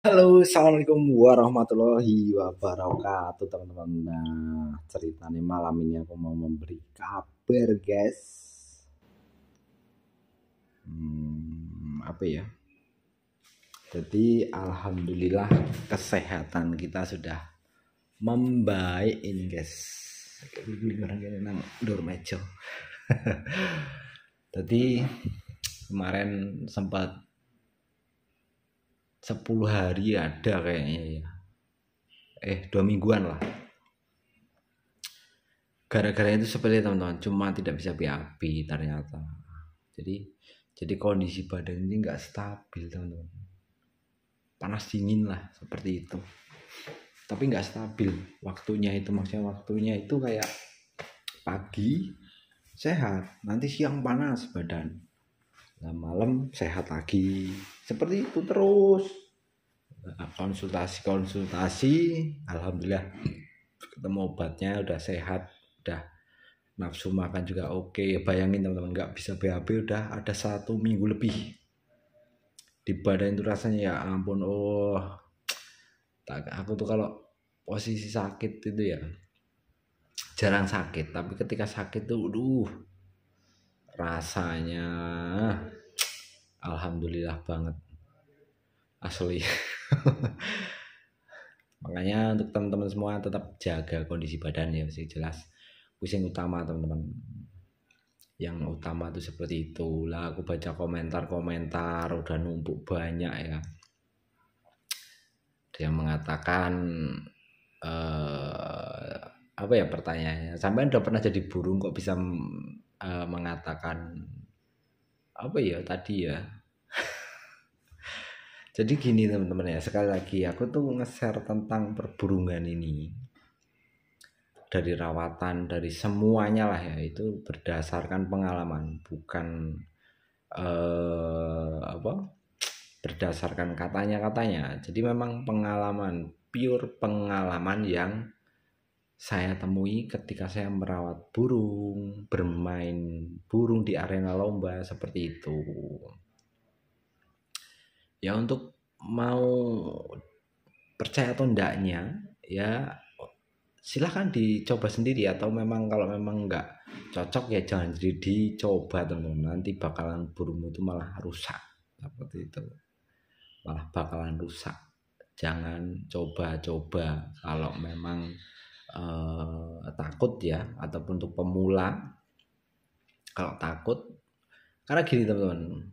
Halo, assalamualaikum warahmatullahi wabarakatuh, teman-teman. Nah, ceritanya malam ini aku mau memberi kabar, guys. Apa ya? Jadi, alhamdulillah kesehatan kita sudah membaik ini, guys. Nang dur meja. Jadi kemarin sempat 10 hari ada kayaknya ya. 2 mingguan lah. Gara-gara itu seperti teman-teman, cuma tidak bisa BAB ternyata. Jadi kondisi badan ini nggak stabil, teman-teman. Panas dingin lah seperti itu. Tapi nggak stabil waktunya itu, maksudnya waktunya itu kayak pagi sehat, nanti siang panas badan, nah malam sehat lagi, seperti itu terus. Konsultasi, alhamdulillah ketemu obatnya, udah sehat, udah nafsu makan juga oke. Bayangin teman-teman, nggak bisa BAB udah ada 1 minggu lebih. Di badan itu rasanya ya ampun, aku tuh kalau posisi sakit itu ya jarang sakit, tapi ketika sakit tuh rasanya alhamdulillah banget asli. Makanya untuk teman-teman semua tetap jaga kondisi badan ya, sih jelas pusing utama teman-teman. Yang utama tuh seperti itulah. Aku baca komentar udah numpuk banyak ya, dia mengatakan apa ya pertanyaannya, sampai udah pernah jadi burung kok bisa mengatakan apa ya tadi ya. Jadi gini teman-teman ya, sekali lagi aku tuh nge-share tentang perburungan ini dari rawatan, dari semuanya lah ya, itu berdasarkan pengalaman, bukan berdasarkan katanya. Jadi memang pengalaman, pure pengalaman yang saya temui ketika saya merawat burung, bermain burung di arena lomba seperti itu. Ya untuk mau percaya atau enggaknya ya silahkan dicoba sendiri, atau memang kalau memang enggak cocok ya jangan dicoba teman-teman, nanti bakalan burung itu malah rusak seperti itu, malah bakalan rusak. Jangan coba-coba kalau memang takut ya, ataupun untuk pemula kalau takut. Karena gini teman-teman,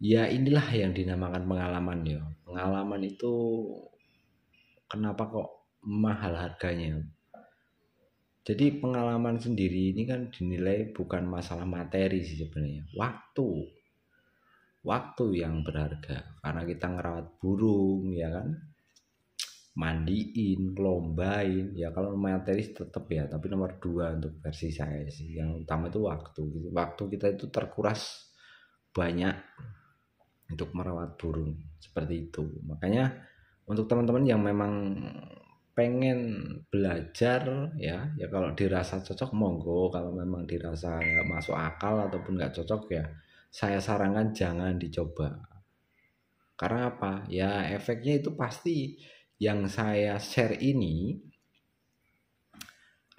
ya inilah yang dinamakan pengalaman ya. Pengalaman itu kenapa kok mahal harganya? Jadi pengalaman sendiri ini kan dinilai bukan masalah materi sih sebenarnya, waktu yang berharga. Karena kita ngerawat burung ya kan, mandiin, lombain, ya kalau materi tetap ya, tapi nomor 2 untuk versi saya sih. Yang utama itu waktu. Waktu kita itu terkuras banyak untuk merawat burung seperti itu. Makanya untuk teman-teman yang memang pengen belajar ya kalau dirasa cocok monggo, kalau memang dirasa nggak masuk akal ataupun nggak cocok ya saya sarankan jangan dicoba. Karena apa ya, efeknya itu pasti yang saya share ini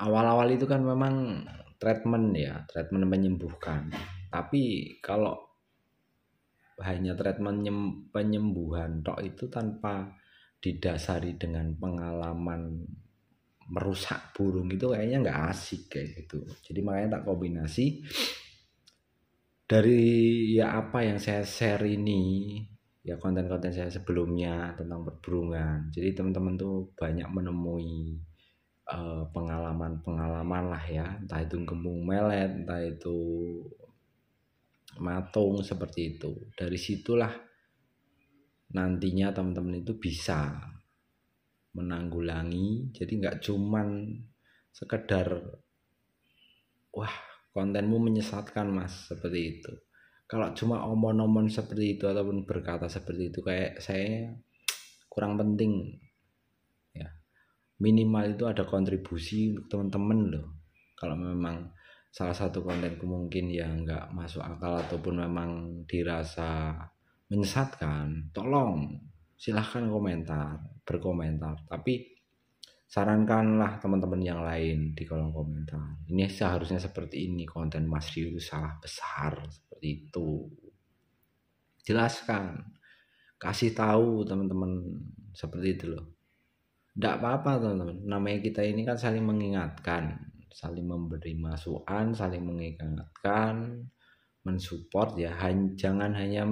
awal-awal itu kan memang treatment ya, treatment menyembuhkan. Tapi kalau hanya treatment penyembuhan tok itu tanpa didasari dengan pengalaman merusak burung, itu kayaknya nggak asik kayak gitu. Jadi makanya tak kombinasi dari ya apa yang saya share ini ya, konten-konten saya sebelumnya tentang perburungan. Jadi teman-teman tuh banyak menemui pengalaman-pengalaman lah ya, entah itu kembung melet, entah itu matung seperti itu. Dari situlah nantinya teman-teman itu bisa menanggulangi. Jadi nggak cuman sekedar wah kontenmu menyesatkan mas seperti itu. Kalau cuma omong-omong seperti itu ataupun berkata seperti itu, kayak saya kurang penting ya. Minimal itu ada kontribusi untuk teman-teman loh. Kalau memang salah satu kontenku mungkin yang nggak masuk akal ataupun memang dirasa menyesatkan, tolong silahkan berkomentar, tapi sarankanlah teman-teman yang lain di kolom komentar. Ini seharusnya seperti ini, konten Mas Rio itu salah besar seperti itu. Jelaskan, kasih tahu teman-teman seperti itu loh. Tidak apa-apa teman-teman, namanya kita ini kan saling mengingatkan, saling memberi masukan, saling mengingatkan, mensupport ya. Jangan hanya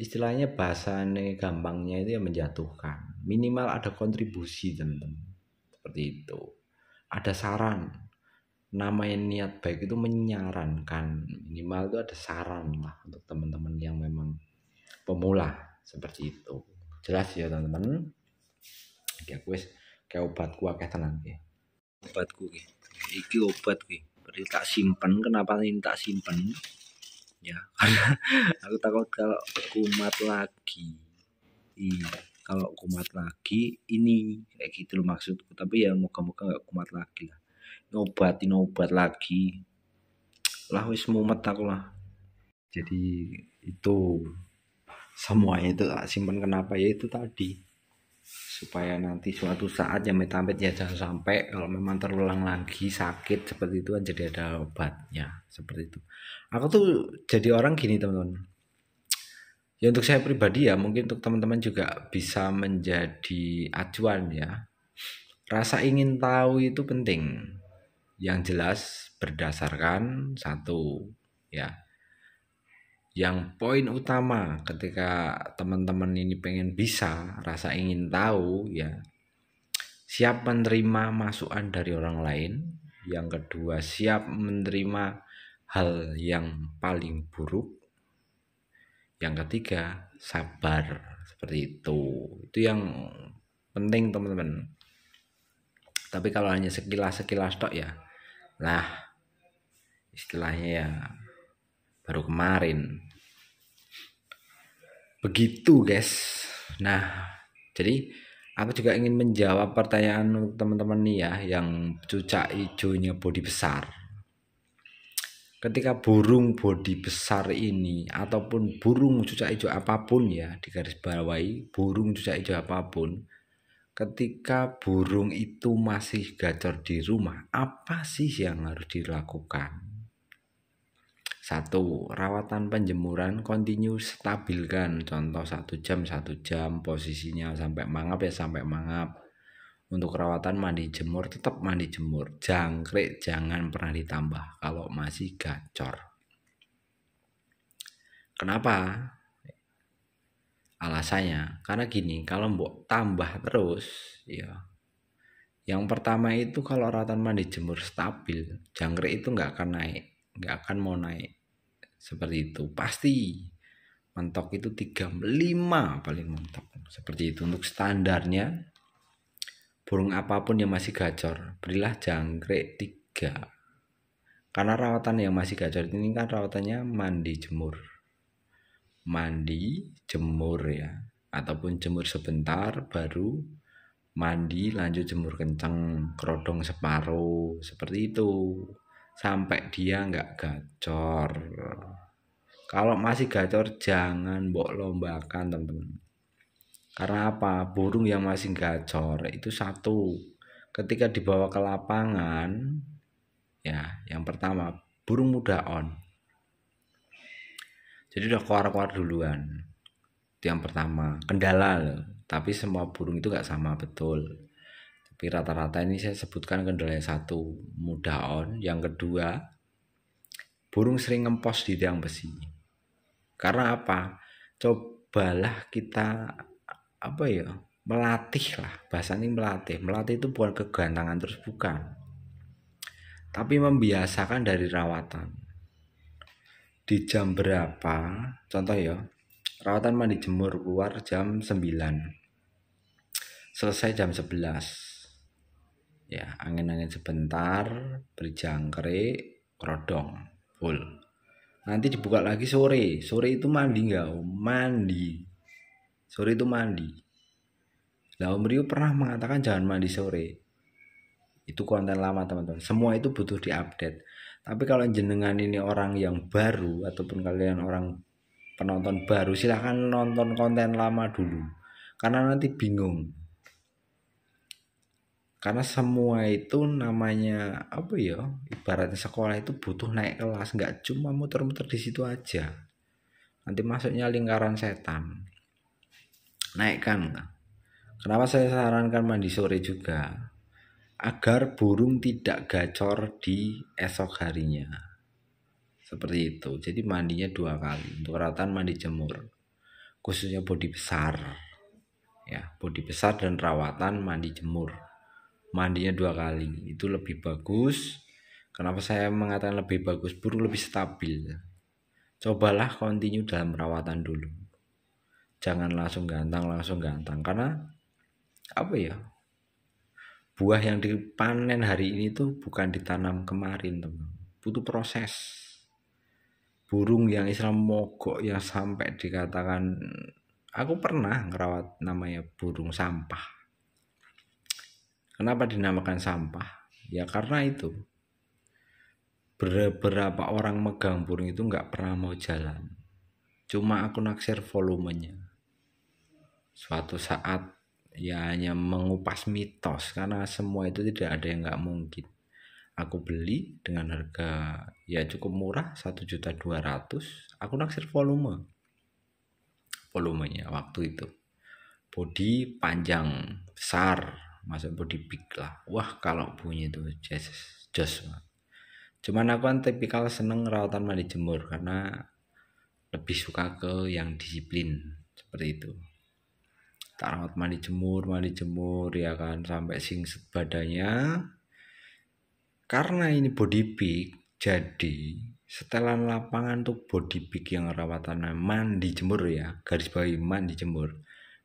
istilahnya bahasanya gampangnya itu ya menjatuhkan. Minimal ada kontribusi teman-teman, seperti itu. Ada saran, namanya niat baik itu menyarankan, minimal itu ada saran lah untuk teman-teman yang memang pemula seperti itu. Jelas ya teman-teman. Oke, aku kayak obatku akeh tenan iki. Obatku iki obat iki. Berarti tak simpen. Kenapa ini tak simpen? Ya, karena aku takut kalau kumat lagi. Kalau kumat lagi ini kayak gitu loh maksudku. Tapi ya moga-moga gak kumat lagi lah. Obat lagi. Lah wis mumet aku lah. Jadi itu semuanya itu tak simpan. Kenapa? Ya itu tadi, supaya nanti suatu saat ya amit-amit ya jangan sampai kalau memang terulang lagi sakit seperti itu kan jadi ada obatnya seperti itu. Aku tuh jadi orang gini teman-teman, ya untuk saya pribadi ya, mungkin untuk teman-teman juga bisa menjadi acuan ya. Rasa ingin tahu itu penting, yang jelas berdasarkan satu ya, yang poin utama ketika teman-teman ini pengen bisa rasa ingin tahu ya, siap menerima masukan dari orang lain. Yang kedua, siap menerima hal yang paling buruk. Yang ketiga, sabar. Seperti itu. Itu yang penting teman-teman. Tapi kalau hanya sekilas tok ya, lah istilahnya ya baru kemarin. Begitu guys. Nah, jadi aku juga ingin menjawab pertanyaan teman-teman nih ya, yang cucak hijaunya bodi besar. Ketika burung bodi besar ini ataupun burung cucak hijau apapun ya, di garis bawahi burung cucak hijau apapun, ketika burung itu masih gacor di rumah, apa sih yang harus dilakukan? Satu, rawatan penjemuran kontinu stabilkan, contoh 1 jam posisinya sampai mangap ya sampai mangap. Untuk rawatan mandi jemur, tetap mandi jemur, jangkrik jangan pernah ditambah kalau masih gacor. Kenapa? Alasannya karena gini, kalau mbok tambah terus ya, yang pertama itu kalau rawatan mandi jemur stabil, jangkrik itu nggak akan mau naik. Seperti itu, pasti mentok itu 35 paling mentok. Seperti itu untuk standarnya. Burung apapun yang masih gacor, berilah jangkrik 3. Karena rawatan yang masih gacor ini kan rawatannya mandi jemur ya, ataupun jemur sebentar baru mandi lanjut jemur kencang, kerodong separuh, seperti itu sampai dia nggak gacor. Kalau masih gacor jangan mbok lombakan teman-teman. Karena apa? Burung yang masih gacor itu satu, ketika dibawa ke lapangan ya, yang pertama burung mudah on. Jadi udah keluar duluan. Itu yang pertama, kendala loh. Tapi semua burung itu gak sama betul. Tapi rata-rata ini saya sebutkan kendalanya satu, mudah on. Yang kedua, burung sering ngempos di tiang besi. Karena apa? Cobalah kita melatih lah. Bahasanya melatih itu bukan kegantangan terus, bukan. Tapi membiasakan dari rawatan. Di jam berapa? Contoh ya, rawatan mandi jemur keluar jam 9. Selesai jam 11. Ya, angin-angin sebentar, beri jangkrik, kerodong, full. Nanti dibuka lagi sore. Sore itu mandi enggak? Mandi. Sore itu mandi. Lah Om Rio pernah mengatakan jangan mandi sore. Itu konten lama teman-teman. Semua itu butuh diupdate. Tapi kalau jenengan ini orang yang baru ataupun kalian orang penonton baru silahkan nonton konten lama dulu, karena nanti bingung. Karena semua itu namanya apa ya, ibaratnya sekolah itu butuh naik kelas, nggak cuma muter-muter di situ aja. Nanti masuknya lingkaran setan. Naikkan. Kenapa saya sarankan mandi sore juga? Agar burung tidak gacor di esok harinya. Seperti itu. Jadi mandinya 2 kali. Untuk rawatan mandi jemur. Khususnya bodi besar. Ya, bodi besar dan rawatan mandi jemur. Mandinya 2 kali. Itu lebih bagus. Kenapa saya mengatakan lebih bagus? Burung lebih stabil. Cobalah continue dalam perawatan dulu. Jangan langsung gantang. Karena apa ya? Buah yang dipanen hari ini tuh bukan ditanam kemarin, teman. Butuh proses. Burung yang Islam mogok yang sampai dikatakan, aku pernah ngerawat namanya burung sampah. Kenapa dinamakan sampah? Ya karena itu beberapa orang megang burung itu nggak pernah mau jalan. Cuma aku naksir volumenya. Suatu saat ya hanya mengupas mitos, karena semua itu tidak ada yang nggak mungkin. Aku beli dengan harga ya cukup murah, 1.200.000. Aku naksir volumenya waktu itu. Bodi panjang besar, masuk bodi big lah. Wah kalau bunyi itu jos. Cuman aku kan tipikal seneng rawatan mandi jemur karena lebih suka ke yang disiplin seperti itu. Tak rawat mandi jemur ya kan, sampai singset badannya. Karena ini body big, jadi setelan lapangan tuh body big yang rawatan mandi jemur ya, garis bawahi mandi jemur.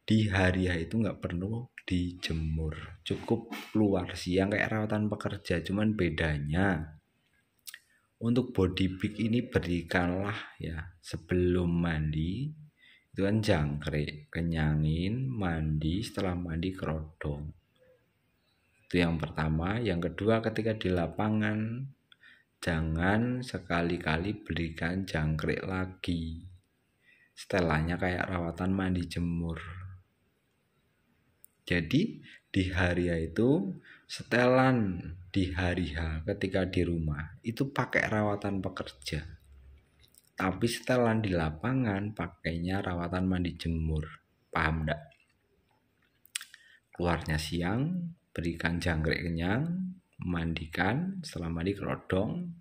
Di hari itu nggak perlu dijemur, cukup keluar siang kayak rawatan pekerja. Cuman bedanya untuk body big ini berikanlah ya sebelum mandi itu kan jangkrik, kenyangin, mandi, setelah mandi kerodong. Itu yang pertama. Yang kedua, ketika di lapangan jangan sekali-kali berikan jangkrik lagi. Setelahnya kayak rawatan mandi jemur. Jadi di hari itu setelan di hari H ketika di rumah itu pakai rawatan pekerja. Tapi setelan di lapangan pakainya rawatan mandi jemur. Paham enggak? Keluarnya siang, berikan jangkrik kenyang, mandikan, setelah mandi kerodong,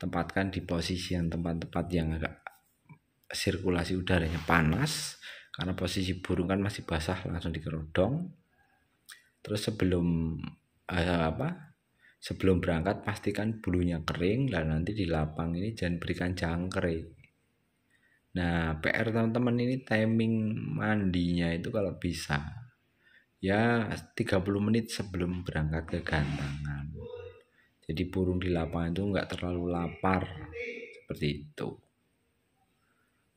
tempatkan di posisi yang tempat-tempat yang agak sirkulasi udaranya panas, karena posisi burung kan masih basah, langsung dikerodong. Terus sebelum berangkat pastikan bulunya kering, dan nanti di lapang ini jangan berikan jangkrik. Nah, PR teman-teman ini timing mandinya itu kalau bisa ya 30 menit sebelum berangkat ke gantangan. Jadi burung di lapangan itu nggak terlalu lapar, seperti itu.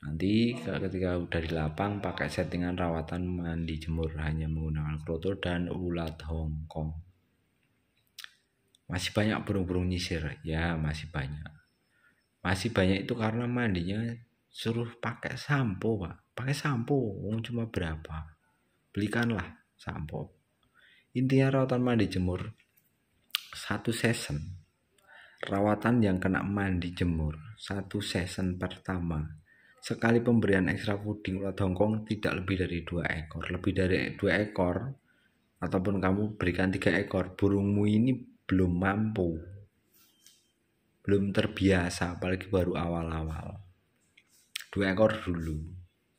Nanti ketika udah di lapang pakai settingan rawatan mandi jemur hanya menggunakan kroto dan ulat Hongkong. Masih banyak burung-burung nyisir ya, masih banyak itu karena mandinya suruh pakai sampo, Pak. Pakai sampo cuma berapa, belikanlah sampo. Intinya rawatan mandi jemur 1 season, rawatan yang kena mandi jemur 1 season pertama, sekali pemberian ekstra fooding ulat Hongkong tidak lebih dari 2 ekor. Lebih dari 2 ekor ataupun kamu berikan 3 ekor, burungmu ini belum mampu, belum terbiasa, apalagi baru awal-awal. 2 ekor dulu,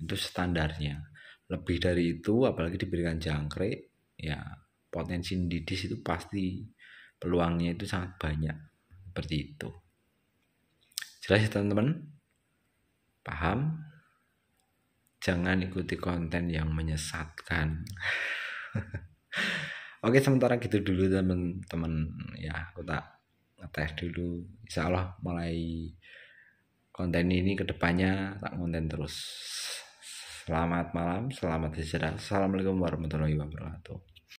itu standarnya. Lebih dari itu apalagi diberikan jangkrik, ya potensi didis itu pasti peluangnya itu sangat banyak. Seperti itu. Jelas ya teman-teman? Paham? Jangan ikuti konten yang menyesatkan. Oke, sementara gitu dulu teman-teman ya, aku tak ngetes dulu. Insya Allah mulai konten ini kedepannya tak konten terus. Selamat malam, selamat istirahat. Assalamualaikum warahmatullahi wabarakatuh.